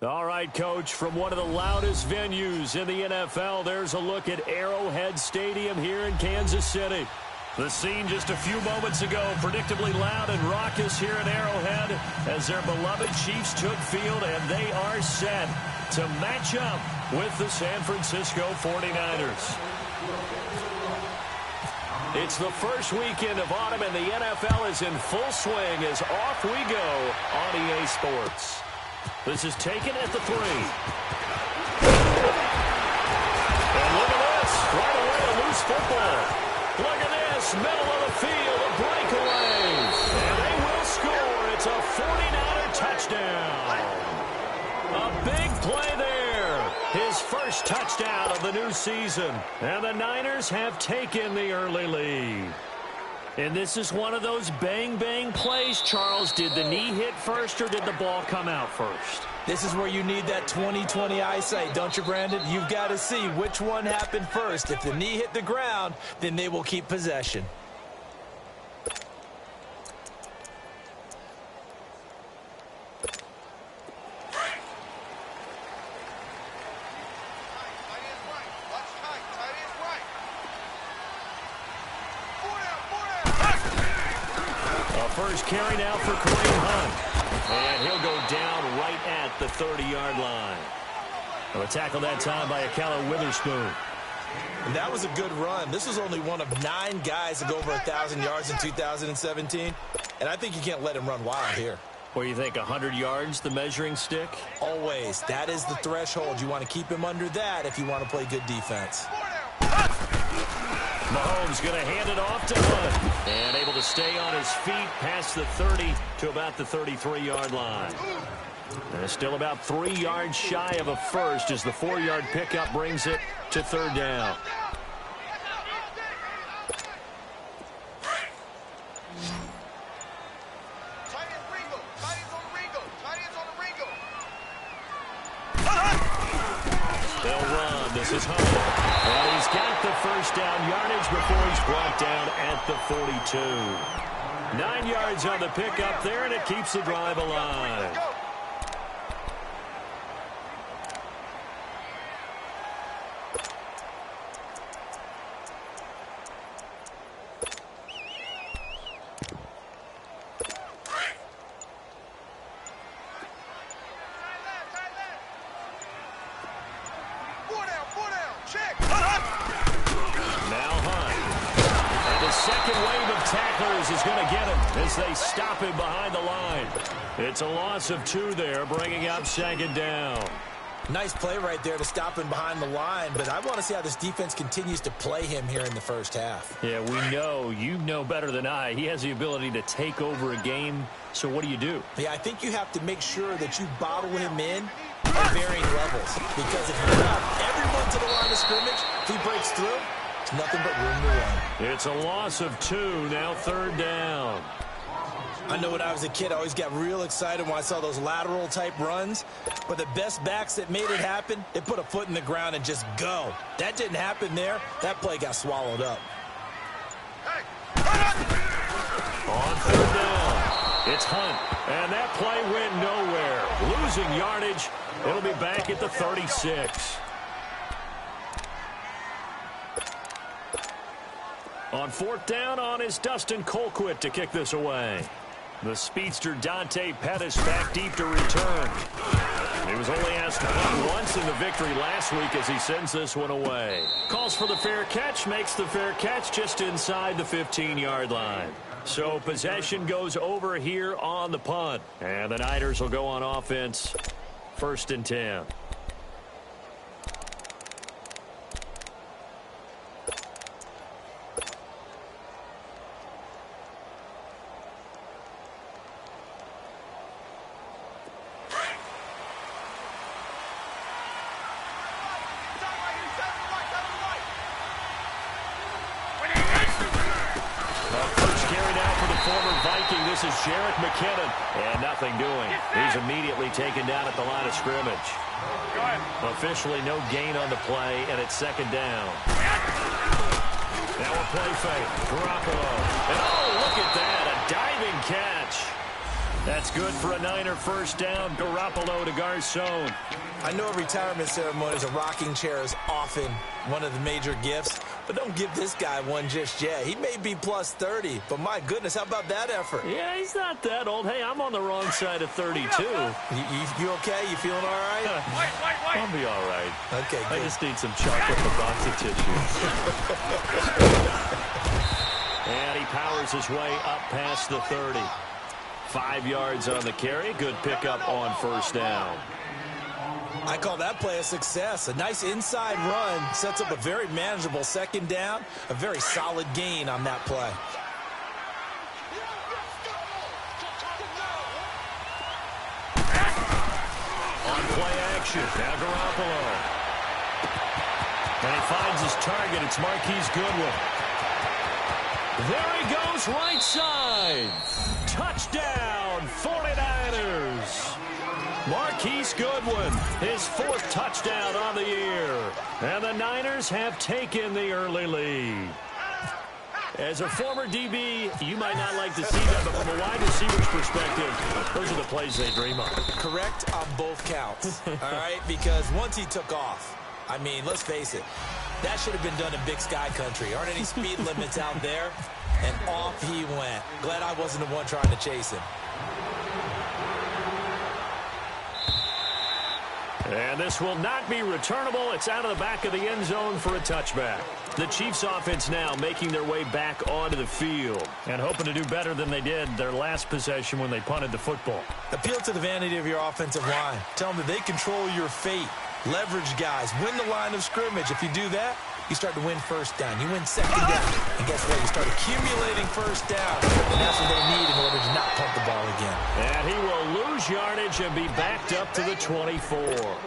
All right, Coach, from one of the loudest venues in the NFL, there's a look at Arrowhead Stadium here in Kansas City. The scene just a few moments ago, predictably loud and raucous here in Arrowhead as their beloved Chiefs took field, and they are set to match up with the San Francisco 49ers. It's the first weekend of autumn, and the NFL is in full swing as off we go on EA Sports. This is taken at the 3. And look at this. Right away, a loose football. Look at this. Middle of the field, a breakaway. And they will score. It's a 49er touchdown. A big play there. His first touchdown of the new season. And the Niners have taken the early lead. And this is one of those bang-bang plays, Charles. Did the knee hit first or did the ball come out first? This is where you need that 20/20 eyesight, don't you, Brandon? You've got to see which one happened first. If the knee hit the ground, then they will keep possession. First carry now for Kareem Hunt. And he'll go down right at the 30-yard line. A tackle that time by Akella Witherspoon. And that was a good run. This was only one of 9 guys to go over 1,000 yards in 2017. And I think you can't let him run wild here. What do you think, 100 yards, the measuring stick? Always. That is the threshold. You want to keep him under that if you want to play good defense. Mahomes going to hand it off to Hunt. And able to stay on his feet past the 30 to about the 33-yard line. And still about 3 yards shy of a first as the 4-yard pickup brings it to 3rd down. They'll run. This is Hunt. And he's got the first down yardage before he's brought down at the 42. 9 yards on the pickup there, and it keeps the drive alive. Is going to get him as they stop him behind the line. It's a loss of 2 there, bringing up 2nd down. Nice play right there to stop him behind the line, but I want to see how this defense continues to play him here in the first half. Yeah, we know. You know better than I. He has the ability to take over a game, so what do you do? Yeah, I think you have to make sure that you bottle him in at varying levels, because if you have everyone to the line of scrimmage, if he breaks through, it's nothing but room to run. It's a loss of 2, now 3rd down. I know when I was a kid, I always got real excited when I saw those lateral-type runs. But the best backs that made it happen, they put a foot in the ground and just go. That didn't happen there. That play got swallowed up. On 3rd down, it's Hunt. And that play went nowhere. Losing yardage. It'll be back at the 36. On 4th down on is Dustin Colquitt to kick this away. The speedster Dante Pettis back deep to return. He was only asked to play once in the victory last week as he sends this one away. Calls for the fair catch, makes the fair catch just inside the 15-yard line. So possession goes over here on the punt. And the Niners will go on offense, 1st and 10. This is Jerick McKinnon, and nothing doing. He's immediately taken down at the line of scrimmage. Officially no gain on the play, and it's 2nd down. Now a play fake. Garoppolo. And oh, look at that, a diving catch. That's good for a Niner first down. Garoppolo to Garcon. I know a retirement ceremony is a rocking chair is often one of the major gifts, but don't give this guy one just yet. He may be plus 30, but my goodness, how about that effort? Yeah, he's not that old. Hey, I'm on the wrong side of 32. You okay? You feeling all right? I'll be all right. Okay, good. I just need some chocolate and a box of tissues. And he powers his way up past the 30. 5 yards on the carry. Good pickup on first down. I call that play a success. A nice inside run sets up a very manageable second down. A very solid gain on that play. On play action, now Garoppolo. And he finds his target. It's Marquise Goodwin. There he goes, right side. Touchdown, 49ers. Marquise Goodwin, his 4th touchdown on the year. And the Niners have taken the early lead. As a former DB, you might not like to see that, but from a wide receiver's perspective, those are the plays they dream of. Correct on both counts, all right? Because once he took off, I mean, let's face it, that should have been done in Big Sky Country. Aren't any speed limits out there? And off he went. Glad I wasn't the one trying to chase him. And this will not be returnable. It's out of the back of the end zone for a touchback. The Chiefs offense now making their way back onto the field and hoping to do better than they did their last possession when they punted the football. Appeal to the vanity of your offensive line. Tell them that they control your fate. Leverage guys. Win the line of scrimmage. If you do that, you start to win first down. You win second down. And guess what? You start accumulating first down. And that's what they need in order to not punt the ball again. And he will lose yardage and be backed up to the 24.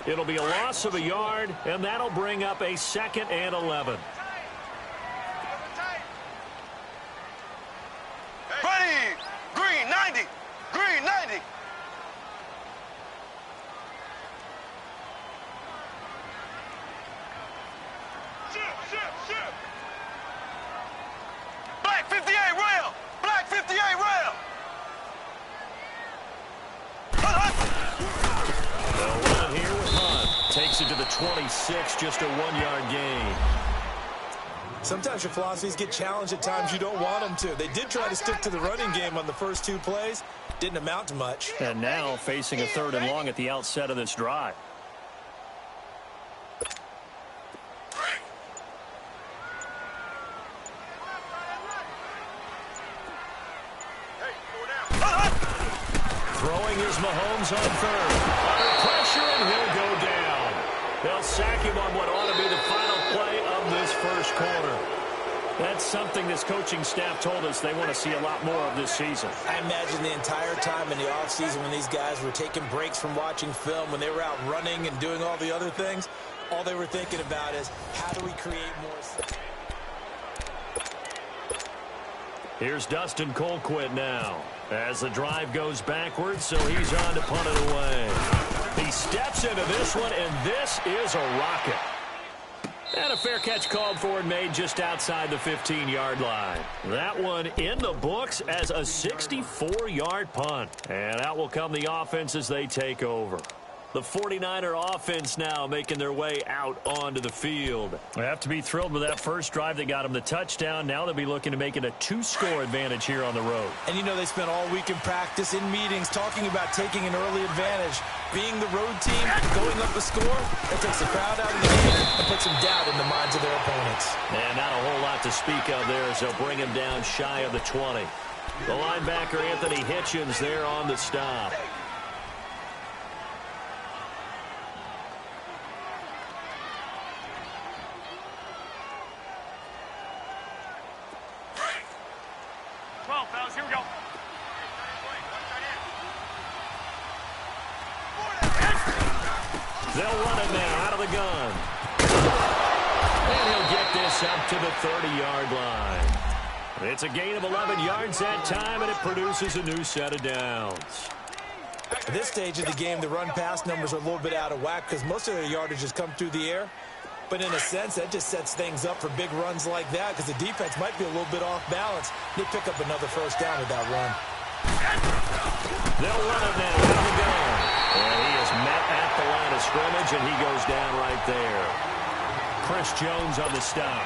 It'll be a loss of a yard, and that'll bring up a 2nd and 11. Ready! Green 90! Green 90! Black 58 rail! Black 58 rail! They'll run it here with Hunt. Takes it to the 26, just a 1-yard gain. Sometimes your philosophies get challenged at times you don't want them to. They did try to stick to the running game on the first 2 plays. Didn't amount to much. And now facing a 3rd and long at the outset of this drive. Throwing is Mahomes on 3rd. Under pressure, and he'll go down. They'll sack him on what ought to be the final play of this first quarter. That's something this coaching staff told us they want to see a lot more of this season. I imagine the entire time in the offseason when these guys were taking breaks from watching film, when they were out running and doing all the other things, all they were thinking about is, how do we create more... Here's Dustin Colquitt now as the drive goes backwards, so he's on to punt it away. He steps into this one, and this is a rocket. And a fair catch called for and made just outside the 15-yard line. That one in the books as a 64-yard punt. And out will come the offense as they take over. The 49er offense now making their way out onto the field. They have to be thrilled with that first drive that got them the touchdown. Now they'll be looking to make it a 2-score advantage here on the road. And you know they spent all week in practice, in meetings, talking about taking an early advantage. Being the road team, going up a score, that takes the crowd out of the game and puts some doubt in the minds of their opponents. And not a whole lot to speak of there as they'll bring him down shy of the 20. The linebacker Anthony Hitchens there on the stop. Here we go. They'll run it now out of the gun. And he'll get this up to the 30-yard line. It's a gain of 11 yards that time, and it produces a new set of downs. At this stage of the game, the run-pass numbers are a little bit out of whack because most of their yardage has come through the air. But in a sense, that just sets things up for big runs like that because the defense might be a little bit off balance. They pick up another first down with that run. They'll run it now out of the gun. And he is met at the line of scrimmage, and he goes down right there. Chris Jones on the stop.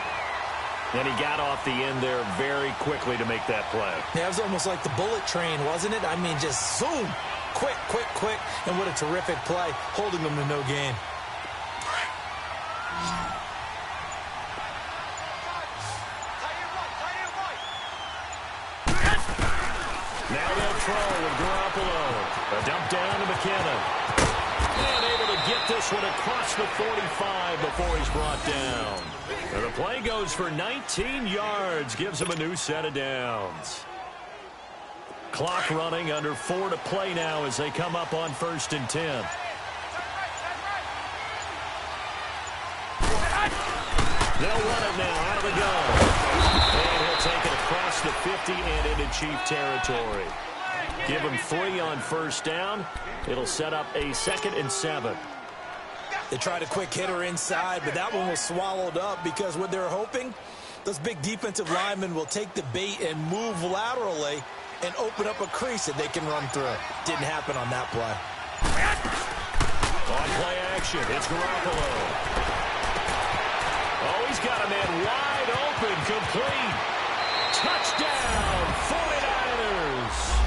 And he got off the end there very quickly to make that play. Yeah, it was almost like the bullet train, wasn't it? I mean, just zoom. Quick, quick, quick. And what a terrific play, holding them to no gain. Now they'll throw with Garoppolo. A dump down to McKinnon. And able to get this one across the 45 before he's brought down. And the play goes for 19 yards. Gives him a new set of downs. Clock running, under 4 to play now as they come up on 1st and 10. They'll run it now out of the gun. And he'll take it across the 50 and into Chief territory. Give him 3 on 1st down. It'll set up a 2nd and 7. They tried a quick hitter inside, but that one was swallowed up because what they're hoping, those big defensive linemen will take the bait and move laterally and open up a crease that they can run through. Didn't happen on that play. On play action, it's Garoppolo. Oh, he's got a man wide open, complete. Touchdown, 49ers.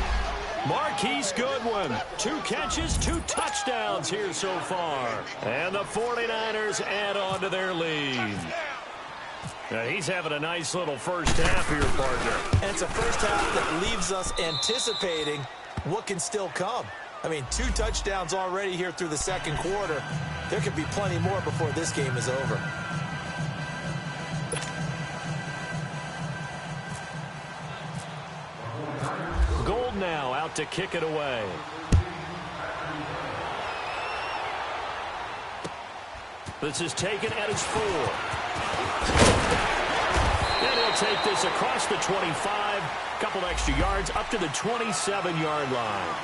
Marquise Goodwin, 2 catches, 2 touchdowns here so far. And the 49ers add on to their lead. Now, he's having a nice little first half here, partner. And it's a first half that leaves us anticipating what can still come. I mean, 2 touchdowns already here through the 2nd quarter. There could be plenty more before this game is over. Gold now out to kick it away. This is taken at his 4. And he'll take this across the 25. Couple extra yards up to the 27-yard line.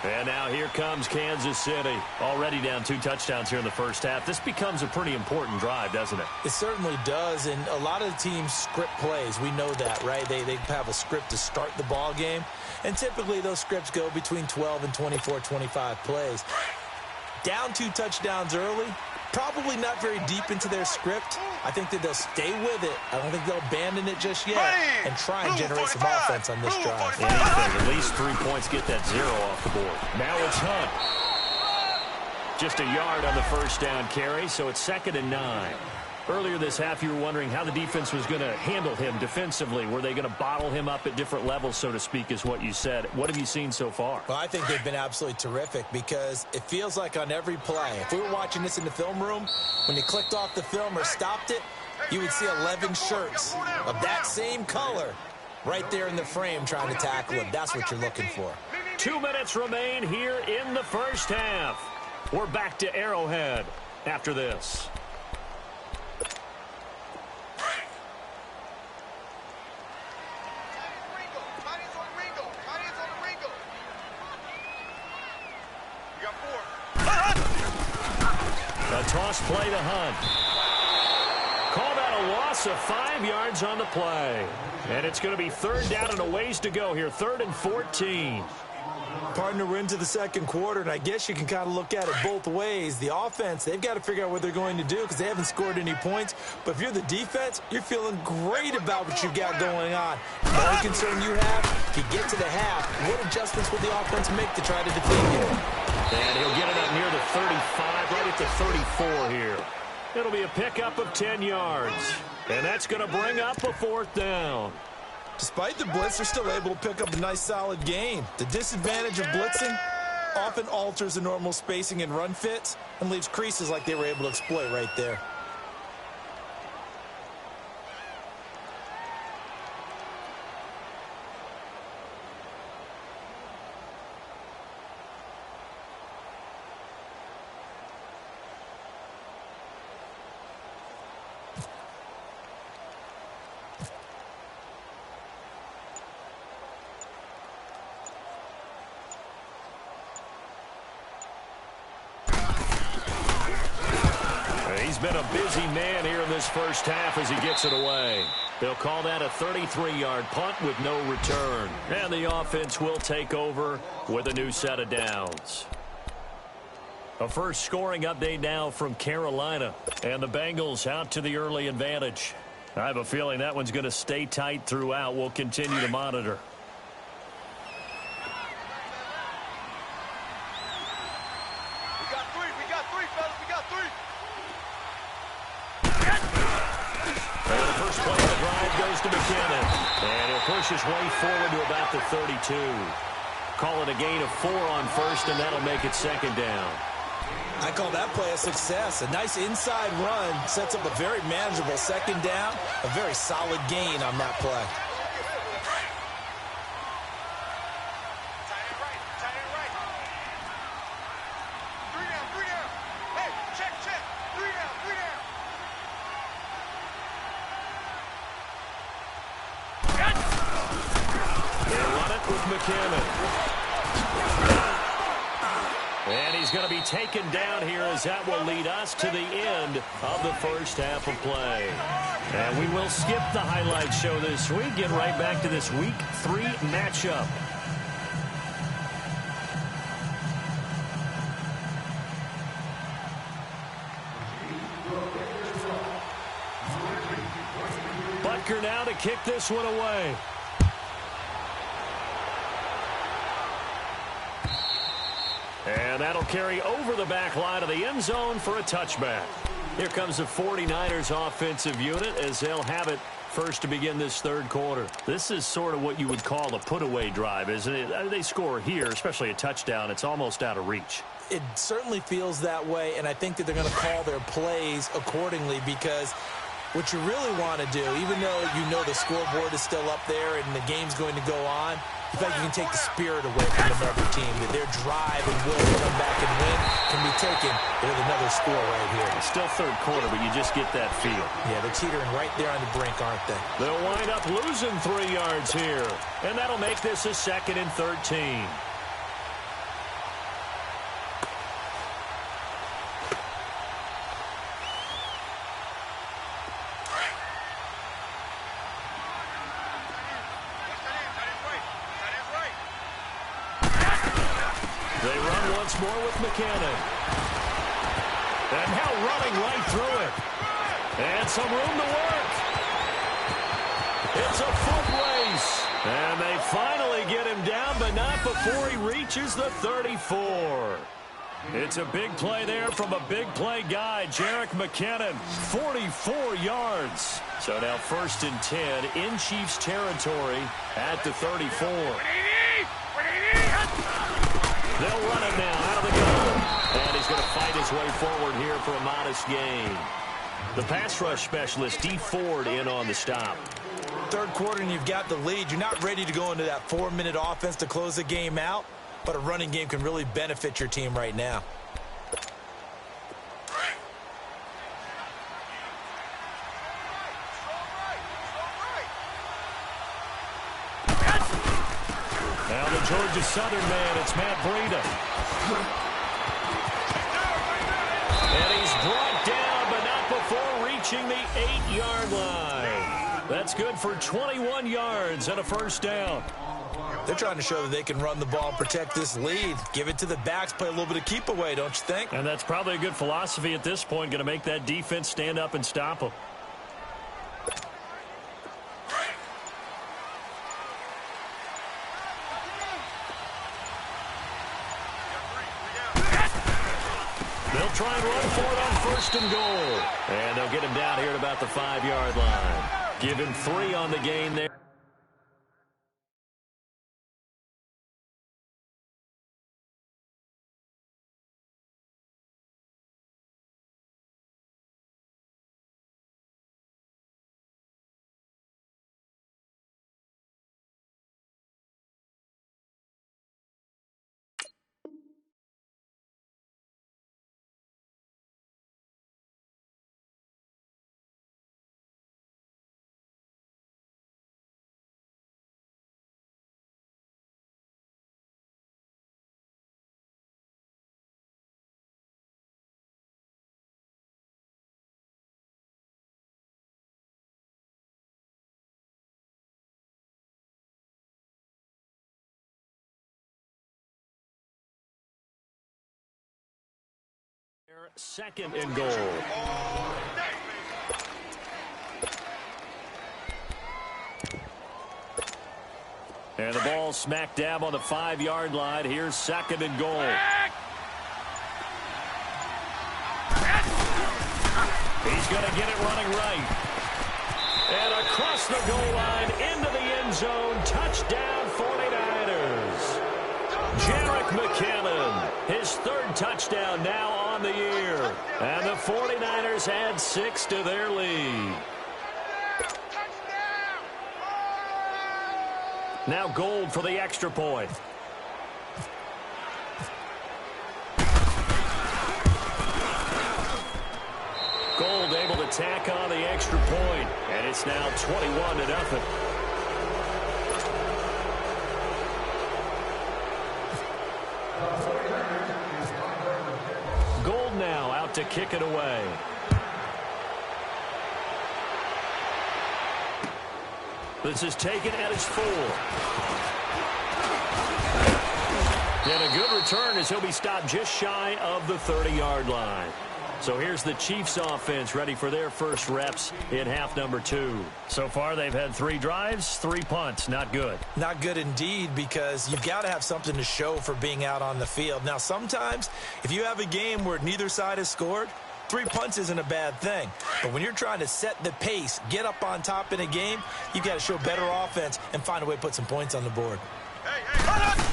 And now here comes Kansas City. Already down 2 touchdowns here in the first half. This becomes a pretty important drive, doesn't it? It certainly does, and a lot of the teams script plays. We know that, right? They have a script to start the ball game, and typically those scripts go between 12 and 24, 25 plays. Down 2 touchdowns early, probably not very deep into their script. I think that they'll stay with it. I don't think they'll abandon it just yet and try and generate some offense on this drive. Anything, at least 3 points, get that 0 off the board. Now it's Hunt. Just a yard on the first down carry, so it's 2nd and 9. Earlier this half, you were wondering how the defense was going to handle him defensively. Were they going to bottle him up at different levels, so to speak, is what you said. What have you seen so far? Well, I think they've been absolutely terrific because it feels like on every play, if we were watching this in the film room, when you clicked off the film or stopped it, you would see 11 shirts of that same color right there in the frame trying to tackle him. That's what you're looking for. 2 minutes remain here in the first half. We're back to Arrowhead after this. A toss play to Hunt. Called out a loss of 5 yards on the play. And it's going to be 3rd down and a ways to go here. 3rd and 14. Partner, we're into the 2nd quarter, and I guess you can kind of look at it both ways. The offense, they've got to figure out what they're going to do because they haven't scored any points. But if you're the defense, you're feeling great about what you've got going on. The only concern you have, you get to the half, what adjustments will the offense make to try to defeat you? And he'll get it up near the 35, right at the 34 here. It'll be a pickup of 10 yards. And that's going to bring up a 4th down. Despite the blitz, they're still able to pick up a nice, solid gain. The disadvantage of blitzing often alters the normal spacing and run fits and leaves creases like they were able to exploit right there. He's been a busy man here in this first half as he gets it away. They'll call that a 33-yard punt with no return. And the offense will take over with a new set of downs. A first scoring update now from Carolina. And the Bengals out to the early advantage. I have a feeling that one's going to stay tight throughout. We'll continue to monitor. We got three, fellas. We got three. And the first play of the drive goes to McKinnon. And he'll push his way forward to about the 32. Call it a gain of 4 on first, and that'll make it second down. I call that play a success. A nice inside run sets up a very manageable second down. A very solid gain on that play. Tight end right. Three down. Hey, check. Three down. They run it with McKinnon. And he's going to be taken down here as that will lead us to the end of the first half of play. And we will skip the highlight show this week. Get right back to this Week 3 matchup. Butker now to kick this one away. And that'll carry over the back line of the end zone for a touchback. Here comes the 49ers offensive unit as they'll have it first to begin this third quarter. This is sort of what you would call a put-away drive, isn't it? They score here, especially a touchdown. It's almost out of reach. It certainly feels that way, and I think that they're going to call their plays accordingly because what you really want to do, even though you know the scoreboard is still up there and the game's going to go on, in fact, you can take the spirit away from another team. That their drive and will to come back and win can be taken with another score right here. It's still third quarter, but you just get that feel. Yeah, they're teetering right there on the brink, aren't they? They'll wind up losing 3 yards here. And that'll make this a 2nd and 13. They run once more with McKinnon. And now running right through it. And some room to work. It's a foot race. And they finally get him down, but not before he reaches the 34. It's a big play there from a big play guy, Jerick McKinnon. 44 yards. So now 1st and 10 in Chiefs territory at the 34. They'll run it now out of the gun. And he's going to fight his way forward here for a modest gain. The pass rush specialist, D. Ford, in on the stop. Third quarter and you've got the lead. You're not ready to go into that 4-minute offense to close the game out, but a running game can really benefit your team right now. Now the Georgia Southern man, it's Matt Breida. And he's brought down, but not before reaching the 8-yard line. That's good for 21 yards and a first down. They're trying to show that they can run the ball and protect this lead. Give it to the backs, play a little bit of keep away, don't you think? And that's probably a good philosophy at this point, going to make that defense stand up and stop them. They'll try and run for it on 1st and goal. And they'll get him down here at about the 5-yard line. Give him 3 on the gain there. Second and goal. And the ball smack dab on the 5-yard line. Here's second and goal. He's going to get it running right. And across the goal line into the end zone. Touchdown 49ers. Jerick McKinnon, his third touchdown now on the year. And the 49ers add 6 to their lead. Now Gold for the extra point. Gold able to tack on the extra point, and it's now 21-0. Gold now out to kick it away. This is taken at his 4. And a good return as he'll be stopped just shy of the 30-yard line. So here's the Chiefs offense ready for their first reps in half number 2. So far they've had 3 drives, 3 punts. Not good. Not good indeed, because you've got to have something to show for being out on the field. Now sometimes if you have a game where neither side has scored, 3 punts isn't a bad thing. But when you're trying to set the pace, get up on top in a game, you've got to show better offense and find a way to put some points on the board. Hey, hey,